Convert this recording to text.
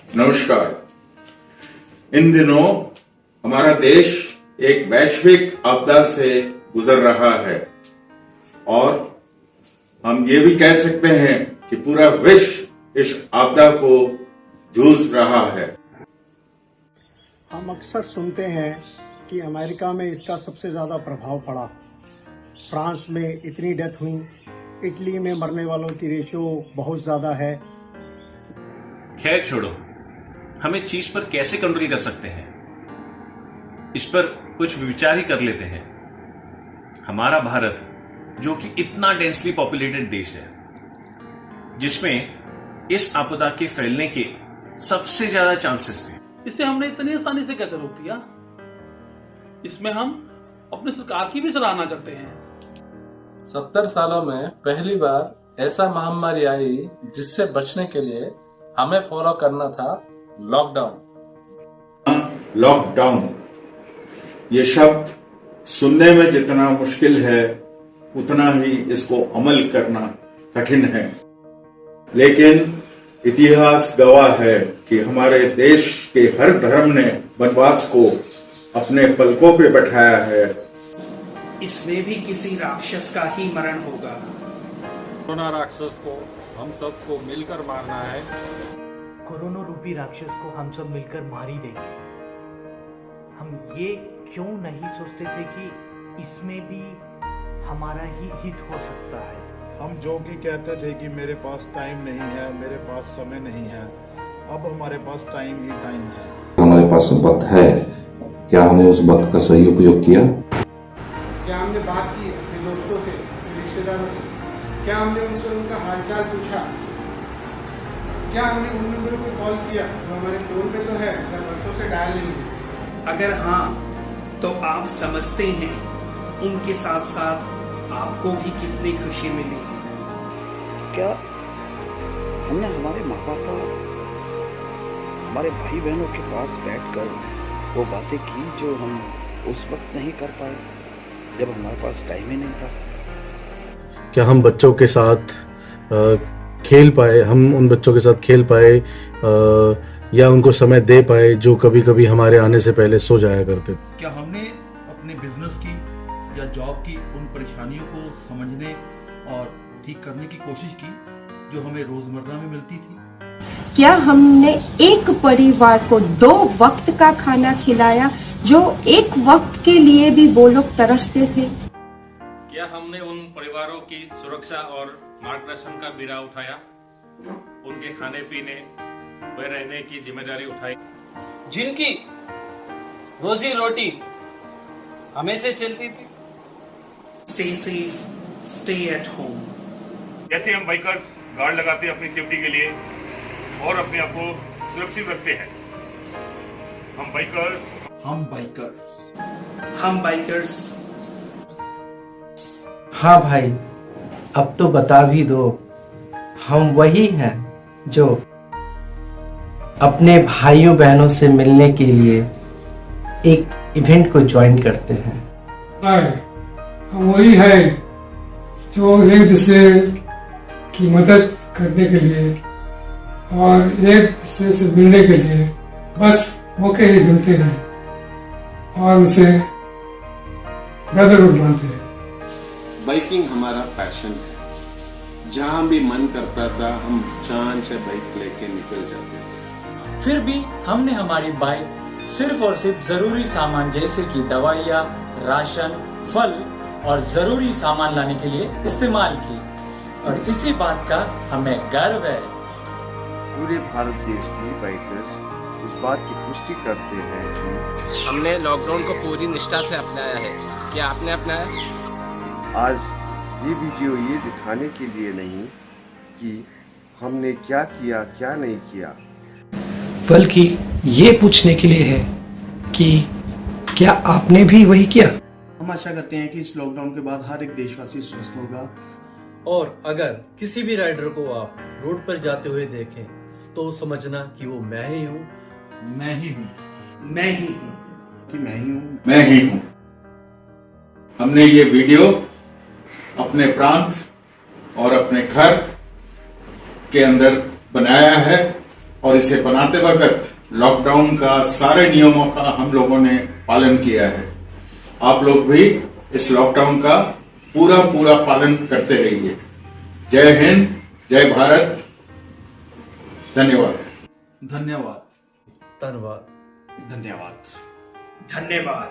नमस्कार। इन दिनों हमारा देश एक वैश्विक आपदा से गुजर रहा है और हम ये भी कह सकते हैं कि पूरा विश्व इस आपदा को जूझ रहा है। हम अक्सर सुनते हैं कि अमेरिका में इसका सबसे ज्यादा प्रभाव पड़ा, फ्रांस में इतनी डेथ हुई, इटली में मरने वालों की रेशियो बहुत ज्यादा है। खैर छोड़ो, हम इस चीज पर कैसे कंट्रोल कर सकते हैं, इस पर कुछ विचार ही कर लेते हैं। हमारा भारत जो कि इतना डेंसली पॉपुलेटेड देश है, जिसमें इस आपदा के फैलने के सबसे ज्यादा चांसेस थे, इसे हमने इतनी आसानी से कैसे रोक दिया? इसमें हम अपनी सरकार की भी सराहना करते हैं। 70 सालों में पहली बार ऐसा महामारी आई जिससे बचने के लिए हमें फॉलो करना था लॉकडाउन। लॉकडाउन ये शब्द सुनने में जितना मुश्किल है उतना ही इसको अमल करना कठिन है, लेकिन इतिहास गवाह है कि हमारे देश के हर धर्म ने वनवास को अपने पलकों पे बैठाया है। इसमें भी किसी राक्षस का ही मरण होगा। कोरोना राक्षस को हम सबको मिलकर मारना है। कोरोना रूपी राक्षस को हम सब मिलकर मार ही देंगे। हम ये क्यों नहीं सोचते थे कि इसमें भी हमारा ही हित हो सकता है। हम जो कि कहते थे कि मेरे पास टाइम नहीं है, मेरे पास समय नहीं है, अब हमारे पास टाइम ही टाइम है। हमारे पास वक्त है, क्या हमने उस वक्त का सही उपयोग किया? क्या हमने बात की अपने दोस्तों से, अपने रिश्तेदारों से? क्या हमने उनसे उनका हालचाल पूछा? क्या हमने उन नंबरों को कॉल किया जो हमारे फोन पे तो है पर वर्षों से डायल नहीं है? अगर हाँ, तो आप समझते हैं उनके साथ साथ आपको भी कितनी खुशी मिली है। क्या हमने हमारे माँ बाप, हमारे भाई बहनों के पास बैठकर वो बातें की जो हम उस वक्त नहीं कर पाए जब हमारे पास टाइम ही नहीं था? क्या हम बच्चों के साथ खेल पाए, हम उन बच्चों के साथ खेल पाए या उनको समय दे पाए जो कभी कभी हमारे आने से पहले सो जाया करते? क्या हमने अपने बिजनेस की या जॉब की उन परेशानियों को समझने और ठीक करने की कोशिश की जो हमें रोजमर्रा में मिलती थी? क्या हमने एक परिवार को 2 वक्त का खाना खिलाया जो एक वक्त के लिए भी वो लोग तरसते थे? क्या हमने उन परिवारों की सुरक्षा और मार्गदर्शन का बीड़ा उठाया, उनके खाने पीने व रहने की जिम्मेदारी उठाई, जिनकी रोजी रोटी हमें से चलती थी? Stay safe, stay at home. जैसे हम बाइकर्स गार्ड लगाते हैं अपनी सेफ्टी के लिए और अपने आप को सुरक्षित रखते हैं, हम बाइकर्स। हाँ भाई, अब तो बता भी दो, हम वही हैं जो अपने भाइयों बहनों से मिलने के लिए एक इवेंट को ज्वाइन करते हैं। हम वही है जो एक दूसरे की मदद करने के लिए और एक दूसरे से मिलने के लिए बस मौके ही ढूंढते हैं और उसे ब्रदरहुड मानते हैं। बाइकिंग हमारा पैशन है, जहाँ भी मन करता था हम जान से बाइक लेके निकल जाते थे। फिर भी हमने हमारी बाइक सिर्फ और सिर्फ जरूरी सामान जैसे कि दवाइयाँ, राशन, फल और जरूरी सामान लाने के लिए इस्तेमाल की, और इसी बात का हमें गर्व है। पूरे भारत देश की बाइकर्स इस बात की पुष्टि करते हैं कि हमने लॉकडाउन को पूरी निष्ठा से अपनाया है। क्या आपने अपनाया? आज ये वीडियो ये दिखाने के लिए नहीं कि हमने क्या किया क्या नहीं किया, बल्कि ये पूछने के लिए है कि क्या आपने भी वही किया? हम आशा करते हैं कि इस लॉकडाउन के बाद हर एक देशवासी स्वस्थ होगा। और अगर किसी भी राइडर को आप रोड पर जाते हुए देखें तो समझना कि वो मैं ही हूँ, मैं ही हूँ, मैं ही हूँ, कि मैं ही हूँ, मैं ही हूँ। हमने ये वीडियो अपने प्रांत और अपने घर के अंदर बनाया है और इसे बनाते वक्त लॉकडाउन का सारे नियमों का हम लोगों ने पालन किया है। आप लोग भी इस लॉकडाउन का पूरा पालन करते रहिए। जय हिंद, जय भारत, धन्यवाद। धन्यवाद। धन्यवाद। धन्यवाद। धन्यवाद।